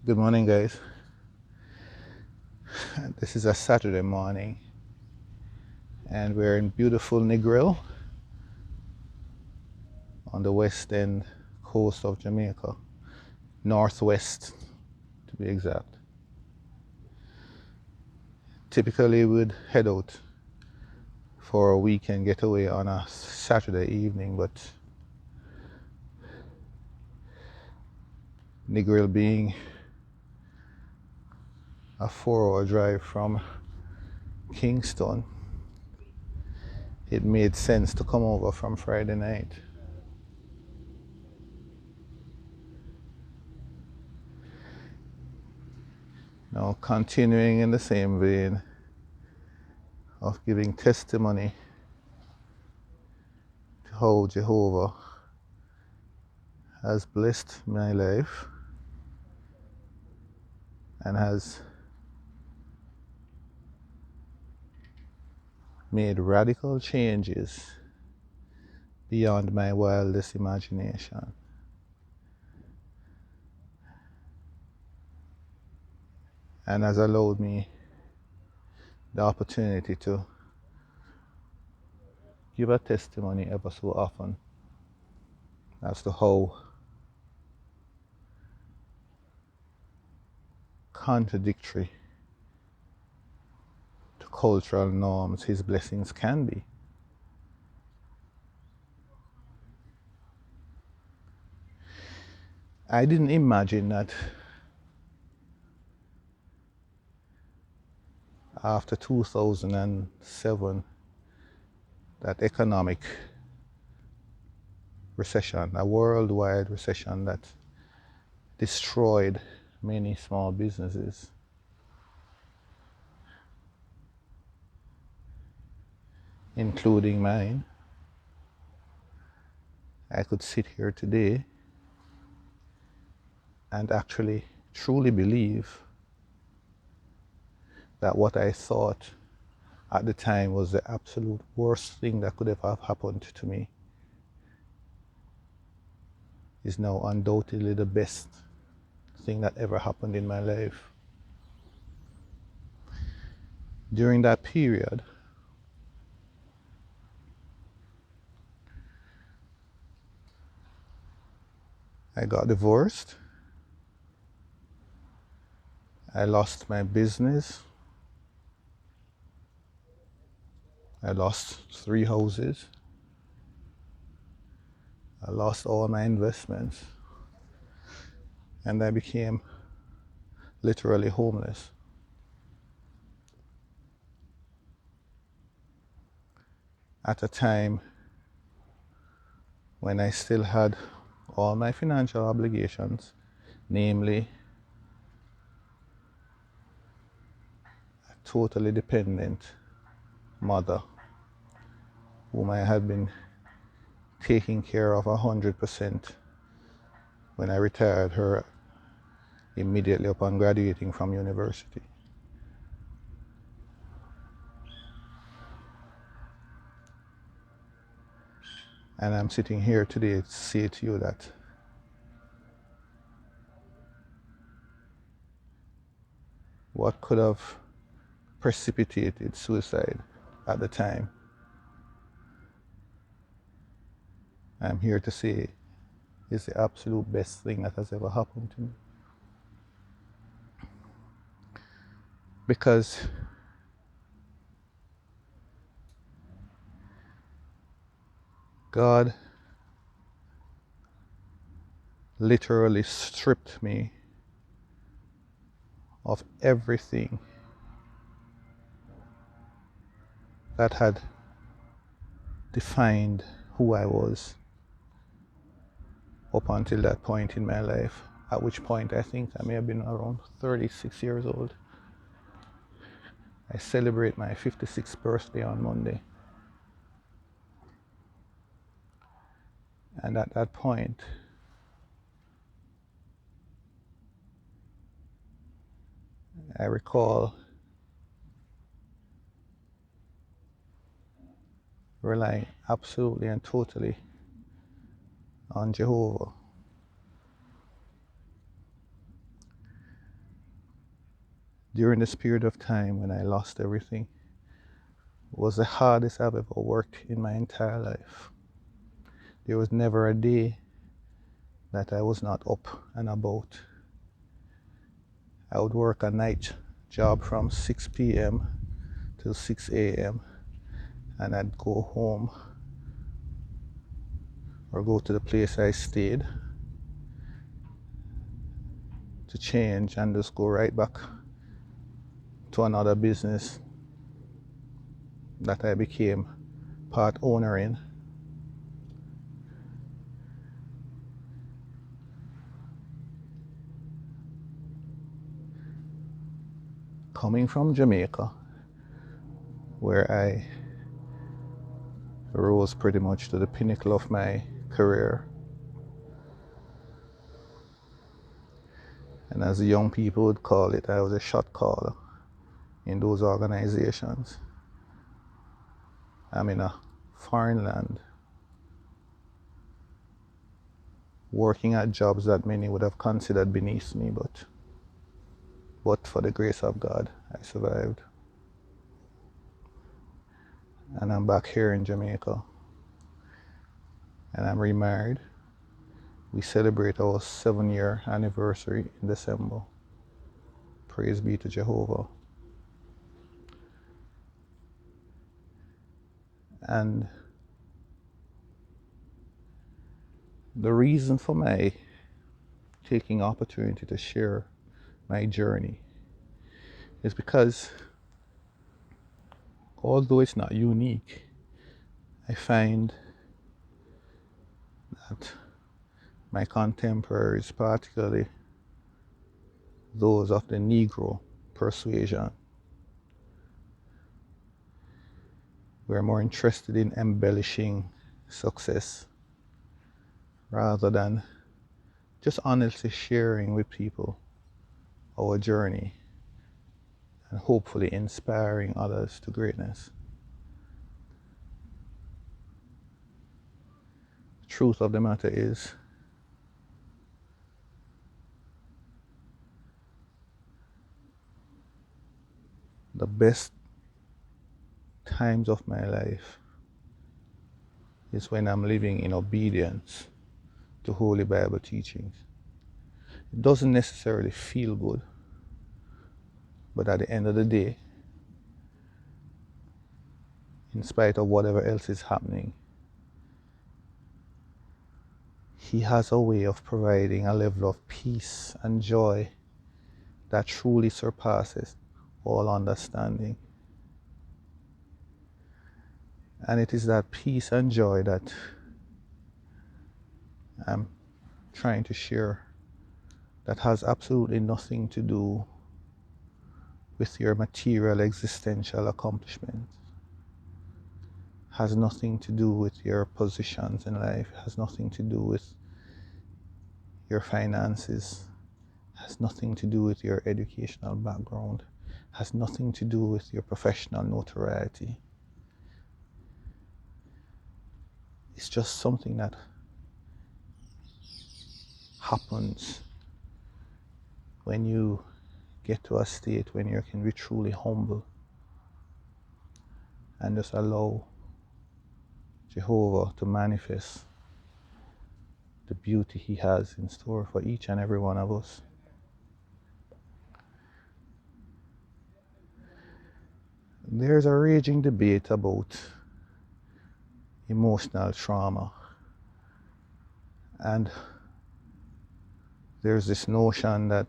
Good morning, guys. This is a Saturday morning, and we're in beautiful Negril on the west end coast of Jamaica, northwest to be exact. Typically, we'd head out for a weekend getaway on a Saturday evening, but Negril being a 4 hour drive from Kingston, it made sense to come over from Friday night. Now, continuing in the same vein of giving testimony to how Jehovah has blessed my life and has made radical changes beyond my wildest imagination. And has allowed me the opportunity to give a testimony ever so often as to how contradictory to cultural norms his blessings can be. I didn't imagine that after 2007, that economic recession, a worldwide recession that destroyed many small businesses, including mine, I could sit here today and actually truly believe that what I thought at the time was the absolute worst thing that could have happened to me is now undoubtedly the best thing that ever happened in my life. During that period, I got divorced, I lost my business, I lost 3 houses, I lost all my investments, and I became literally homeless. At a time when I still had all my financial obligations, namely a totally dependent mother whom I had been taking care of 100% when I retired her immediately upon graduating from university. And I'm sitting here today to say to you that what could have precipitated suicide at the time, I'm here to say is the absolute best thing that has ever happened to me. Because God literally stripped me of everything that had defined who I was up until that point in my life, at which point I think I may have been around 36 years old. I celebrate my 56th birthday on Monday. And at that point, I recall relying absolutely and totally on Jehovah. during this period of time when I lost everything was the hardest I've ever worked in my entire life. There was never a day that I was not up and about. I would work a night job from 6 p.m. till 6 a.m. and I'd go home or go to the place I stayed to change and just go right back to another business that I became part owner in. Coming from Jamaica, where I rose pretty much to the pinnacle of my career, and as the young people would call it, I was a shot caller in those organizations. I'm in a foreign land, working at jobs that many would have considered beneath me, but for the grace of God, I survived. And I'm back here in Jamaica, and I'm remarried. We celebrate our 7-year anniversary in December. Praise be to Jehovah. And the reason for my taking opportunity to share my journey is because although it's not unique, I find that my contemporaries, particularly those of the Negro persuasion, were more interested in embellishing success rather than just honestly sharing with people our journey and hopefully inspiring others to greatness. The truth of the matter is, the best times of my life is when I'm living in obedience to Holy Bible teachings. It doesn't necessarily feel good, but at the end of the day, in spite of whatever else is happening, He has a way of providing a level of peace and joy that truly surpasses all understanding. And it is that peace and joy that I'm trying to share, that has absolutely nothing to do with your material existential accomplishments, has nothing to do with your positions in life, has nothing to do with your finances, has nothing to do with your educational background, has nothing to do with your professional notoriety. It's just something that happens when you get to a state when you can be truly humble and just allow Jehovah to manifest the beauty He has in store for each and every one of us. There's a raging debate about emotional trauma, and there's this notion that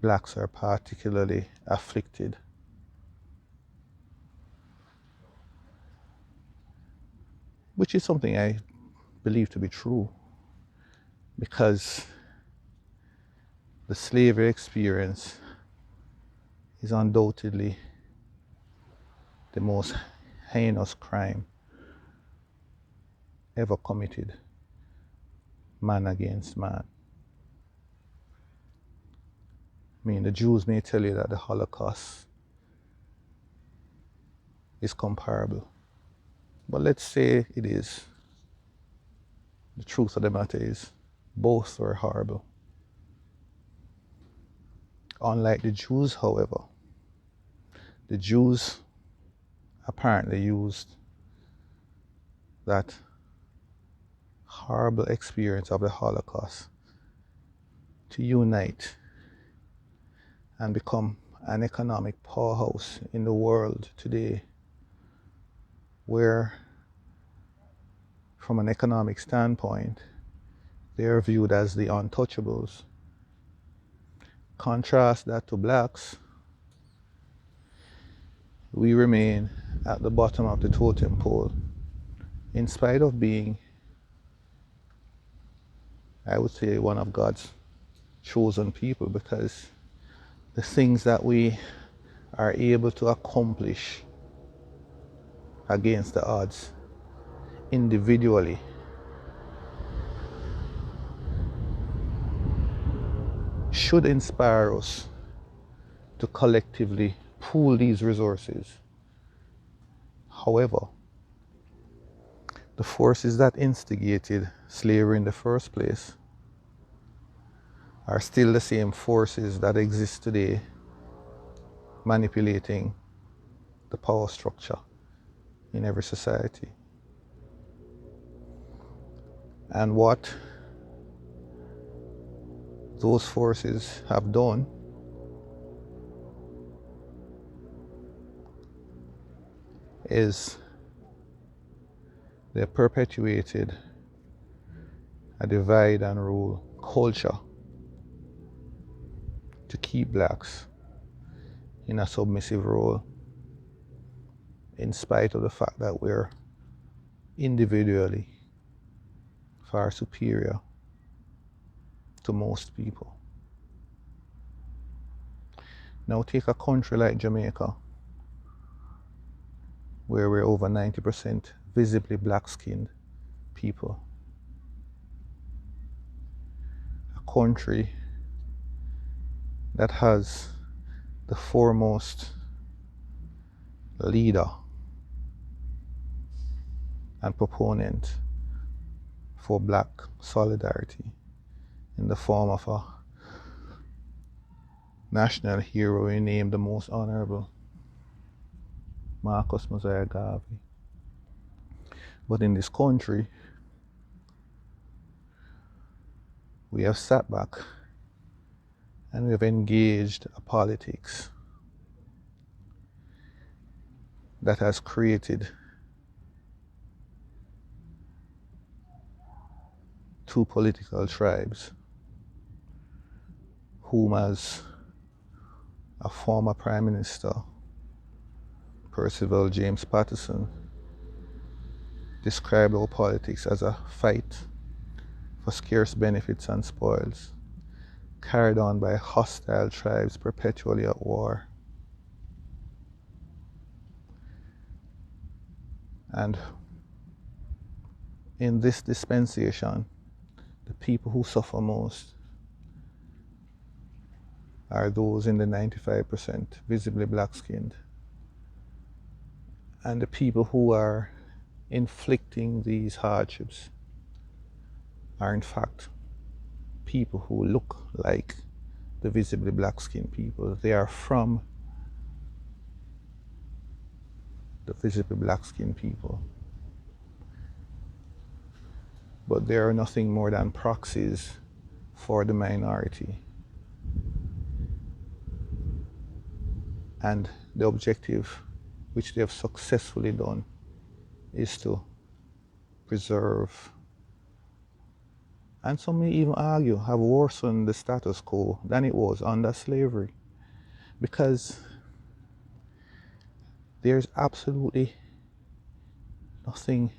blacks are particularly afflicted. Which is something I believe to be true, because the slavery experience is undoubtedly the most heinous crime ever committed, man against man. I mean, the Jews may tell you that the Holocaust is comparable, but let's say it is. The truth of the matter is, both were horrible. Unlike the Jews, however, the Jews apparently used that horrible experience of the Holocaust to unite and become an economic powerhouse in the world today, where, from an economic standpoint, they are viewed as the untouchables. Contrast that to blacks, we remain at the bottom of the totem pole, in spite of being, I would say, one of God's chosen people, because the things that we are able to accomplish against the odds individually should inspire us to collectively pool these resources. However, the forces that instigated slavery in the first place are still the same forces that exist today, manipulating the power structure in every society. And what those forces have done is they perpetuated a divide and rule culture to keep blacks in a submissive role, in spite of the fact that we're individually far superior to most people. Now take a country like Jamaica, where we're over 90% visibly black-skinned people. A country that has the foremost leader and proponent for black solidarity in the form of a national hero we named the Most Honorable Marcus Mosiah Garvey. But in this country, we have sat back and we have engaged a politics that has created two political tribes, whom, as a former Prime Minister, Percival James Patterson, described our politics as a fight for scarce benefits and spoils, carried on by hostile tribes perpetually at war. And in this dispensation, the people who suffer most are those in the 95% visibly black-skinned. And the people who are inflicting these hardships are in fact people who look like the visibly black-skinned people. They are from the visibly black-skinned people, but they are nothing more than proxies for the minority. And the objective, which they have successfully done, is to preserve, and some may even argue have worsened the status quo than it was under slavery, because there's absolutely nothing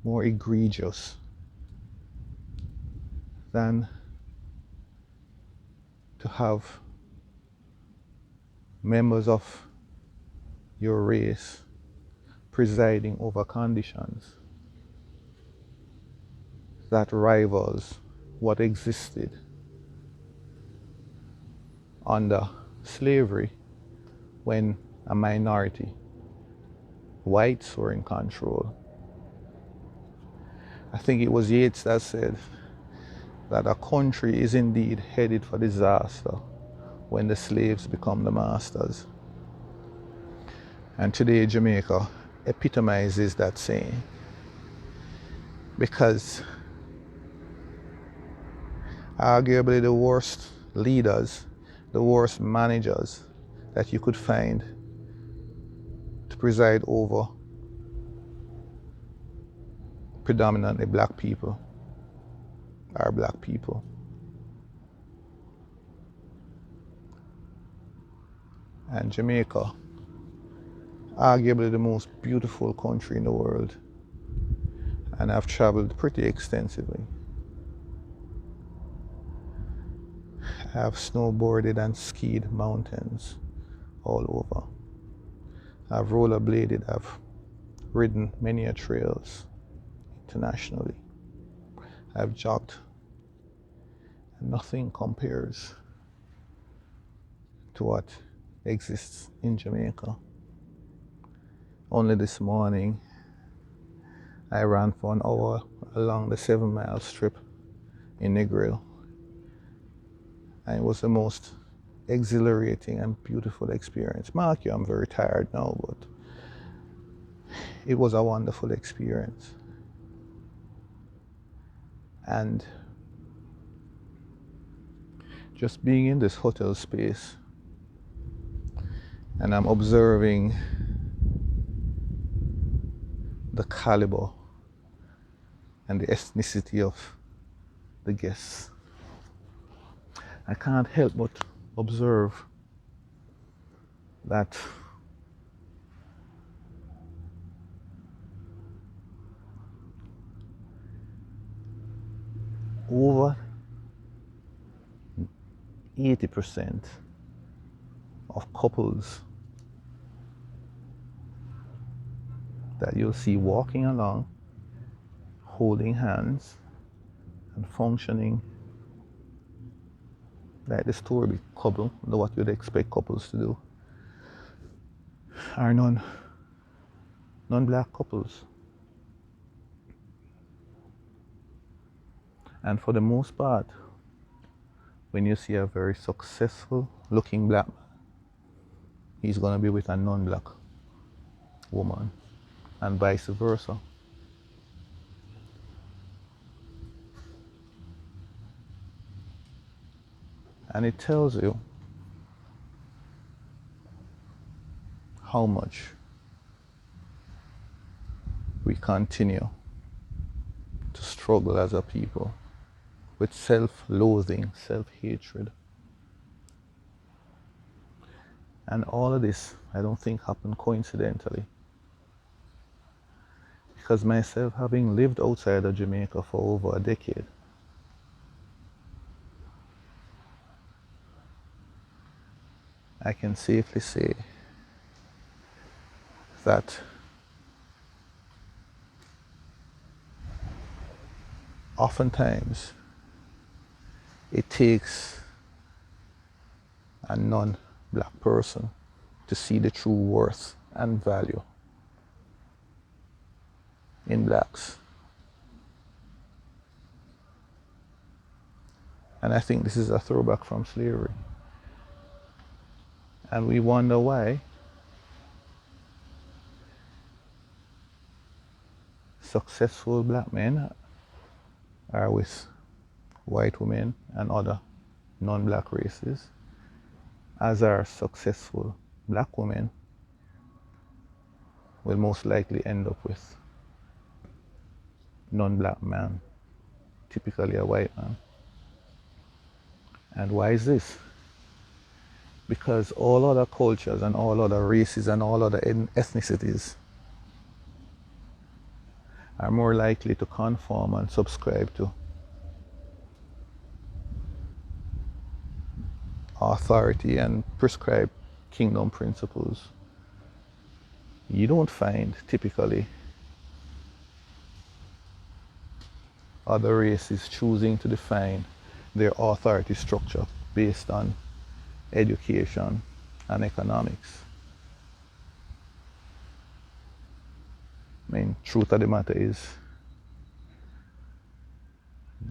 more egregious than to have members of your race presiding over conditions that rivals what existed under slavery, when a minority, whites, were in control. I think it was Yeats that said that a country is indeed headed for disaster when the slaves become the masters. And today Jamaica epitomizes that saying, because arguably the worst leaders, the worst managers that you could find to preside over predominantly black people are black people. And Jamaica, arguably the most beautiful country in the world, and I've traveled pretty extensively. I have snowboarded and skied mountains all over. I've rollerbladed, I've ridden many trails internationally. I've jogged, and nothing compares to what exists in Jamaica. Only this morning, I ran for an hour along the 7-mile strip in Negril. And it was the most exhilarating and beautiful experience. Mark you, I'm very tired now, but it was a wonderful experience. And just being in this hotel space, and I'm observing the caliber and the ethnicity of the guests, I can't help but observe that over 80% of couples that you'll see walking along, holding hands and functioning like the story couple, what you'd expect couples to do, are non-black couples. And for the most part, when you see a very successful looking black man, he's going to be with a non-black woman, and vice versa. And it tells you how much we continue to struggle as a people with self-loathing, self-hatred. And all of this, I don't think, happened coincidentally. Because myself, having lived outside of Jamaica for over a decade, I can safely say that oftentimes it takes a non-black person to see the true worth and value in blacks. And I think this is a throwback from slavery. And we wonder why successful black men are with white women and other non-black races, as are successful black women will most likely end up with non-black man, typically a white man. And why is this? Because all other cultures and all other races and all other ethnicities are more likely to conform and subscribe to authority and prescribe kingdom principles. You don't find typically other races choosing to define their authority structure based on education and economics. I mean, truth of the matter is,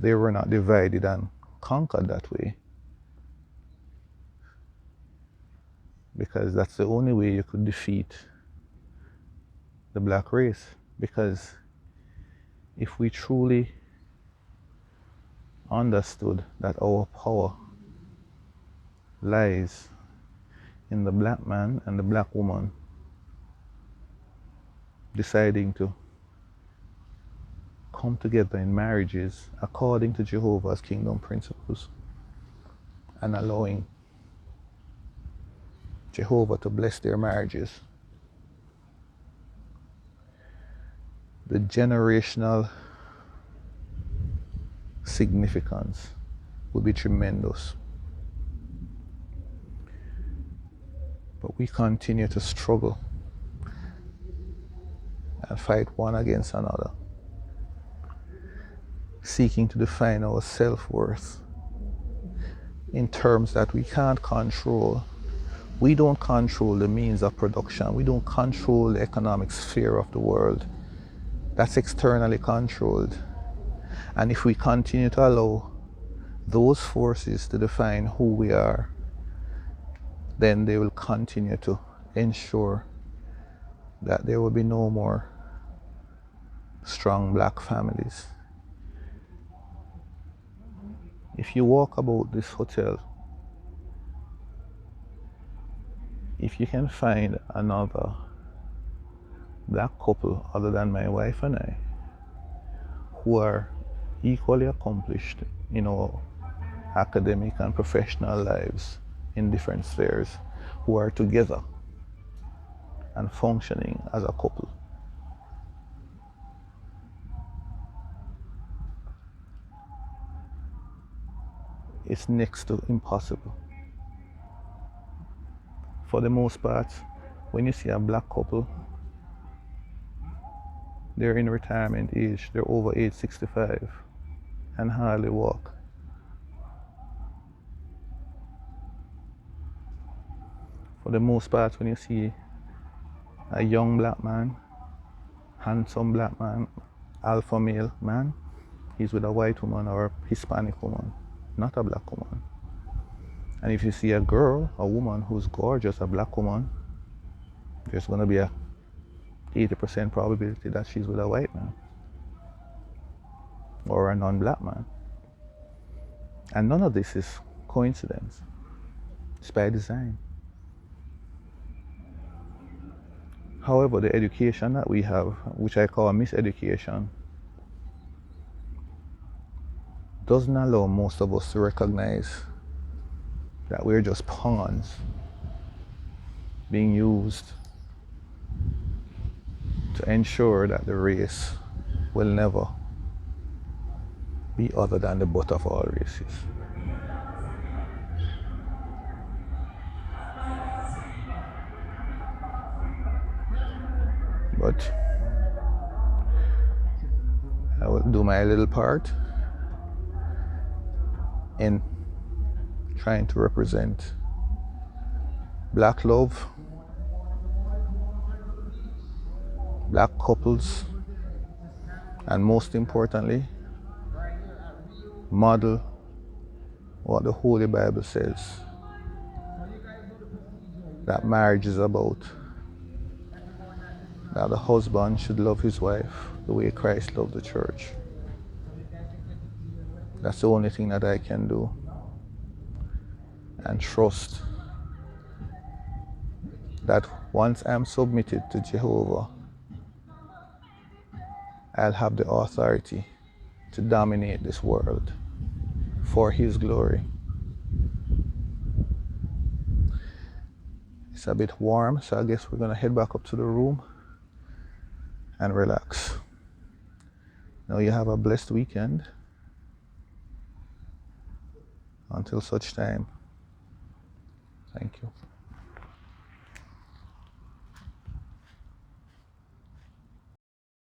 they were not divided and conquered that way, because that's the only way you could defeat the black race. Because if we truly understood that our power lies in the black man and the black woman deciding to come together in marriages according to Jehovah's kingdom principles and allowing Jehovah to bless their marriages, the generational significance would be tremendous. But we continue to struggle and fight one against another, seeking to define our self-worth in terms that we can't control. We don't control the means of production. We don't control the economic sphere of the world. That's externally controlled. And if we continue to allow those forces to define who we are, then they will continue to ensure that there will be no more strong black families. If you walk about this hotel, if you can find another black couple other than my wife and I, who are equally accomplished in our academic and professional lives in different spheres, who are together and functioning as a couple, it's next to impossible. For the most part, when you see a black couple, they're in retirement age, they're over age 65 and hardly walk. For the most part, when you see a young black man, handsome black man, alpha male man, he's with a white woman or a Hispanic woman, not a black woman. And if you see a girl, a woman who's gorgeous, a black woman, there's going to be a 80% probability that she's with a white man or a non-black man. And none of this is coincidence. It's by design. However, the education that we have, which I call miseducation, doesn't allow most of us to recognize that we're just pawns being used to ensure that the race will never be other than the butt of all races. But I will do my little part in trying to represent black love, black couples, and most importantly, model what the Holy Bible says that marriage is about. That the husband should love his wife the way Christ loved the church. That's the only thing that I can do. And trust that once I'm submitted to Jehovah, I'll have the authority to dominate this world for His glory. It's a bit warm, so I guess we're gonna head back up to the room and relax. Now you have a blessed weekend. Until such time, thank you.